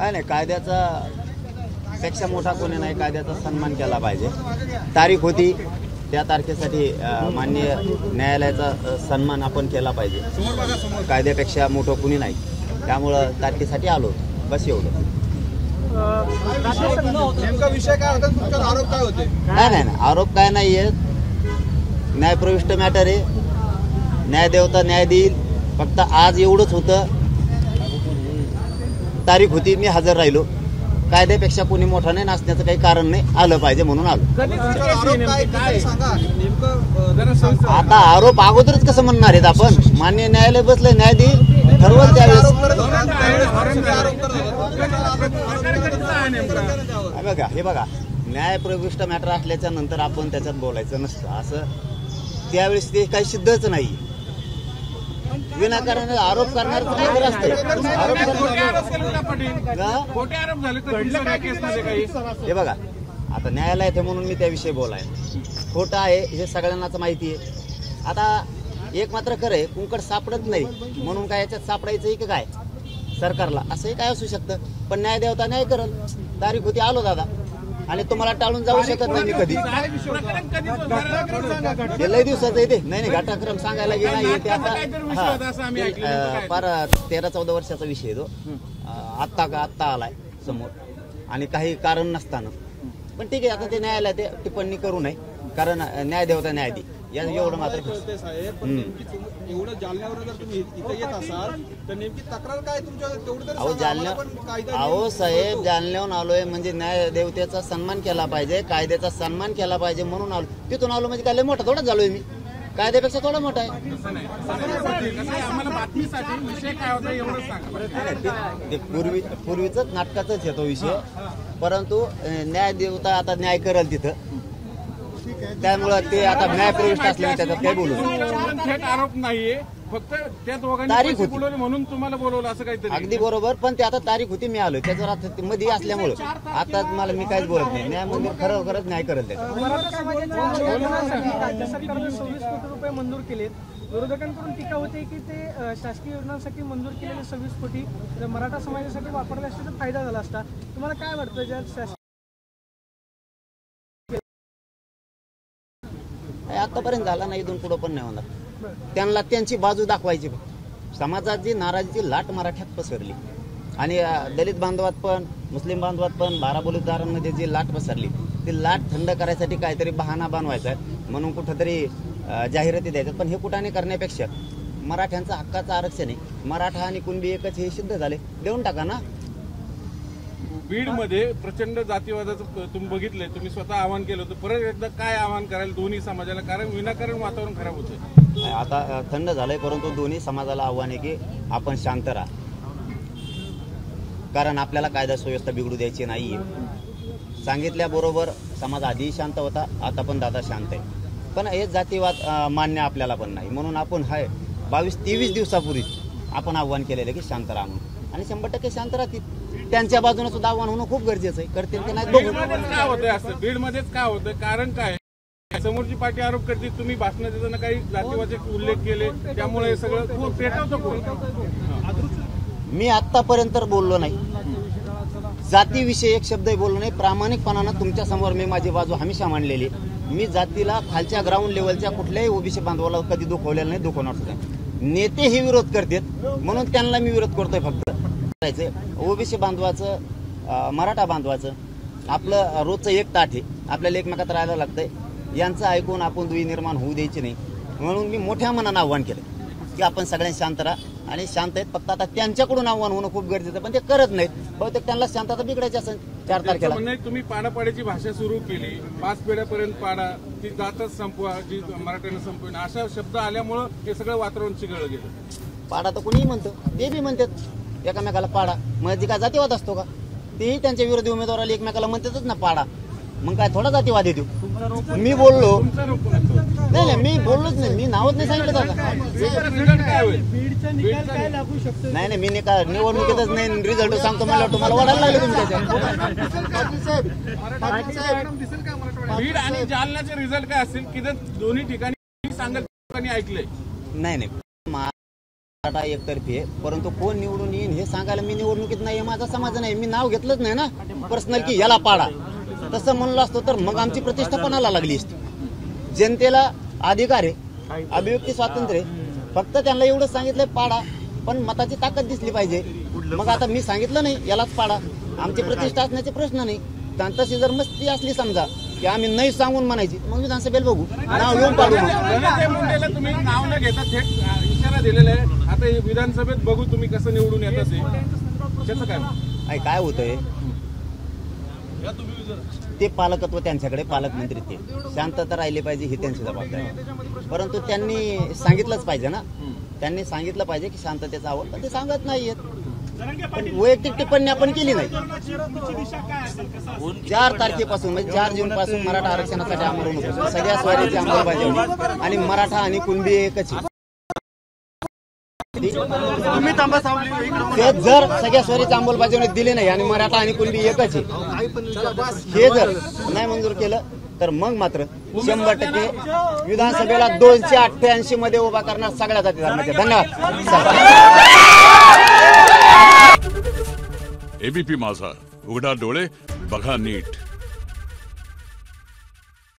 नाही, कायद्याचा पेक्षा मोठा कोणी नाही, कायद्याचा सन्मान केला पाहिजे। तारीख होती त्या तारखेसाठी माननीय न्यायालयाचा सन्मान आपण केला पाहिजे। कायद्यापेक्षा मोठं कोणी नाही, त्यामुळं तारखेसाठी आलो, बस एवढं। नेमका विषय काय होता, तुमचा आरोप काय होते? नाही, आरोप काय नाहीये, न्यायप्रविष्ट मॅटर आहे, न्यायदेवता न्याय देईल। फक्त आज एवढंच होतं, तारीख होती, मी हजर राहिलो। कायद्यापेक्षा कोणी मोठा नाही, नाचण्याचं काही कारण नाही, आलं पाहिजे म्हणून आलो। आता आरोप अगोदरच कसं म्हणणार आहेत आपण? मान्य न्यायालय बसलंय, न्याय देईल, ठरवलं त्यावेळेस। बघा, हे बघा, न्यायप्रविष्ट मॅटर असल्याच्या नंतर आपण त्याच्यात बोलायचं नसतं, असं त्यावेळेस ते काही सिद्धच नाही। विनाकारण आरोप करणार हे बघा, आता न्यायालयात आहे म्हणून मी त्याविषयी बोलाय, खोटं आहे हे सगळ्यांनाच माहिती आहे। आता एक मात्र खरं आहे, कुंकड सापडत नाही म्हणून काय याच्यात सापडायचं की काय सरकारला, असंही काय असू शकतं। पण न्यायदेवता न्याय करल, तारीख होती, आलो दादा, आणि तुम्हाला टाळून जाऊ शकत नाही मी कधी। लय दिवसाचं येते नाही, घटनाक्रम सांगायला गेला येते आता फार 13-14 वर्षाचा विषय आहे तो, आत्ता आलाय समोर आणि काही कारण नसताना। पण ठीक आहे, आता ते न्यायालयात ते टिप्पणी करू नये, कारण न्यायदेवता न्याय दे, या एवढं मात्र साहेब। एवढं जालन्यावर जर तुम्ही इथे येत असाल तर नेमकी तक्रार काय तुमच्या? तेवढं अहो साहेब, जालन्याहून आलोय म्हणजे न्यायदेवतेचा सन्मान केला पाहिजे, कायद्याचा सन्मान केला पाहिजे म्हणून आलो। तिथून आलो म्हणजे काय लय मोठा थोडा झालोय मी, कायद्यापेक्षा थोडा मोठा आहे। ते पूर्वीच नाटकाचाच येतो विषय, परंतु न्यायदेवता आता न्याय करेल तिथं, त्यामुळे ते आता न्यायप्रविष्ट असल्याने त्याच्यात काय बोलू थेट आरोप नाहीये, फक्त त्या दोघांनी तारीख होती म्हणून तुम्हाला बोलवलं असं काहीतरी। अगदी बरोबर, पण ते आता तारीख होती, मी आलोय त्याच्यावर आता मध्ये असल्यामुळे आता मला मी काहीच बोलत नाही। न्याय मंदिर खरंच न्याय करेल त्याच्यात। राज्य सरकारने 26 कोटी रुपये मंजूर केलेत, विरोधकांकडून टीका होते की ते शासकीय योजनांसाठी मंजूर केलेले 26 कोटी जर मराठा समाजासाठी वापरले असते तर फायदा झाला असता। तुम्हाला काय वाटतं, ज्या आतापर्यंत झाला नाही, इथून पुढे पण नाही होणार। त्यांना त्यांची बाजू दाखवायची, समाजाची नाराजीची लाट मराठ्यात पसरली आणि दलित बांधवात पण, मुस्लिम बांधवात पण, बाराबोलीदारांमध्ये जी लाट पसरली, ती लाट थंड करायसाठी काहीतरी बहाणा बनवायचा आहे म्हणून कुठंतरी जाहिराती द्यायच्यात। पण हे कुठाने करण्यापेक्षा मराठ्यांचा हक्काचं आरक्षण आहे, मराठा आणि कुणबी एकच हे सिद्ध झाले, देऊन टाका ना। बीडमध्ये प्रचंड जातीवादाचं तुम्ही बघितलंय, तुम्ही स्वतः आवाहन केलं होतं, परत एकदा काय आवाहन करायला दोन्ही समाजाला? कारण विनाकारण वातावरण खराब होतं। आता थंड झालंय, परंतु दोन्ही समाजाला आव्हान आहे की आपण शांत राहा, कारण आपल्याला कायदा सुव्यवस्था बिघडू द्यायची नाहीये। सांगितल्याबरोबर समाज आधीही शांत होता, आता पण दादा शांत आहे, पण हे जातीवाद मान्य आपल्याला पण नाही, म्हणून आपण 22-23 दिवसापूर्वी आपण आव्हान केलेलं की शांत राहा म्हणून, आणि 100% शांत राहतील। त्यांच्या बाजूने सुद्धा आव्हान होणं खूप गरजेचं आहे, करतील की नाही बघू। काय होतंय असं बीडमध्येच काय होतं, कारण काय? समोरची पार्टी आरोप करते, तुम्ही भाषण देताना काही जातीवाचे उल्लेख केले, त्यामुळे हे सगळं पेटवतं कोण? मी आतापर्यंत बोललो नाही, जातीविषयी एक शब्दही बोललो नाही। प्रामाणिकपणानं तुमच्या समोर मी माझी बाजू हमेशा मांडलेली। मी जातीला खालच्या ग्राउंड लेवलच्या कुठल्याही ओबीसी बांधवाला कधी दुखवलेलं नाही, दुखवणार सुद्धा। नेते हे विरोध करतात म्हणून त्यांना मी विरोध करतोय। फक्त ओबीसी बांधवाचं, मराठा बांधवाचं आपलं रोजचं एक ताट आहे, आपल्याला एकमेकात राहायला लागतंय, यांचं ऐकून आपण दुई निर्माण होऊ द्यायची नाही, म्हणून मी मोठ्या मनानं आव्हान केलं की आपण सगळ्यांनी शांत राहा, आणि शांत आहेत। फक्त आता त्यांच्याकडून आव्हान होणं खूप गरजेचं आहे, पण ते करत नाहीत, बहुतेक त्यांना शांतता बिघडायची असेल। 4 तारखेला तुम्ही पाडापाडीची भाषा सुरू केली, 5 पिढ्यापर्यंत पाडा, ती जातच संपवा, जी मराठ्यानं संपविणं, अशा शब्द आल्यामुळं हे सगळं वातावरण चिघळलं गेलं। पाडा तर कुणीही म्हणतं, ते बी म्हणतात एकामेकाला पाडा, मग ती काय जातीवाद असतो का? तेही त्यांच्या विरोधी उमेदवाराला एकमेकाला म्हणतातच ना पाडा, मग काय थोडा जातीवाद येतो? मी बोललो नाही, मी बोललोच नाही, मी नावच नाही सांगितलं दादा। नाही, मी निवडणुकीतच नाही, रिझल्ट सांगतो मला तुम्हाला वाढायला लागले तुम्ही त्याच्यात। बीड आणि जालन्याचे रिझल्ट काय असेल की दोन्ही ठिकाणी सांगत ऐकलंय? नाही मराठा एकतर्फी आहे, परंतु कोण निवडून येईन हे सांगायला मी निवडणुकीत नाही, हे माझा समाज नाही. मी नाव घेतलंच नाही ना पर्सनल की याला पाडा. तसं म्हणलं असतो तर मग आमची प्रतिष्ठा कोणाला लागली असती. जनतेला अधिकार आहे, अभिव्यक्ती स्वातंत्र्य आहे. फक्त त्यांना एवढंच सांगितलंय पाडा, पण मताची ताकद दिसली पाहिजे. मग आता मी सांगितलं नाही यालाच पाडा, आमची प्रतिष्ठा असण्याचे प्रश्न नाही. तशी जर मस्ती असली समजा की आम्ही नाही सांगून म्हणायची, मग विधानसभेला बघू, नाव घेऊन पाडू. धनंजय मुंडेला तुम्ही नाव न घेता थेट इशारा दिलेला आहे. आता हे विधानसभेत बघू तुम्ही कसं निवडून येतात ते. त्याचं काय काय होतंय, ते पालकत्व त्यांच्याकडे, पालकमंत्री ते शांतता राहिली पाहिजे ही त्यांची जबाबदारी आहे. परंतु त्यांनी सांगितलंच पाहिजे ना, त्यांनी सांगितलं पाहिजे की शांततेचा आवाज, पण ते सांगत नाहीयेत. पण वैयक्तिक टिप्पणी आपण केली नाही. 4 तारखेपासून म्हणजे 4 जून पासून मराठा आरक्षणासाठी आंदोलन होतं, सगळ्या स्वारीची अंमलबजावणी, आणि मराठा आणि कुणबी एकच आहे. ते जर सगळ्या स्वारीची अंमलबजावणी दिली नाही आणि मराठा आणि कुणबी एकच आहे, हे जर नाही मंजूर केलं तर मग मात्र 100% विधानसभेला 288 मध्ये उभा करणार सगळ्या जाती धर्माचे. धन्यवाद. एबीपी माझा, उघडा डोळे बघा नीट.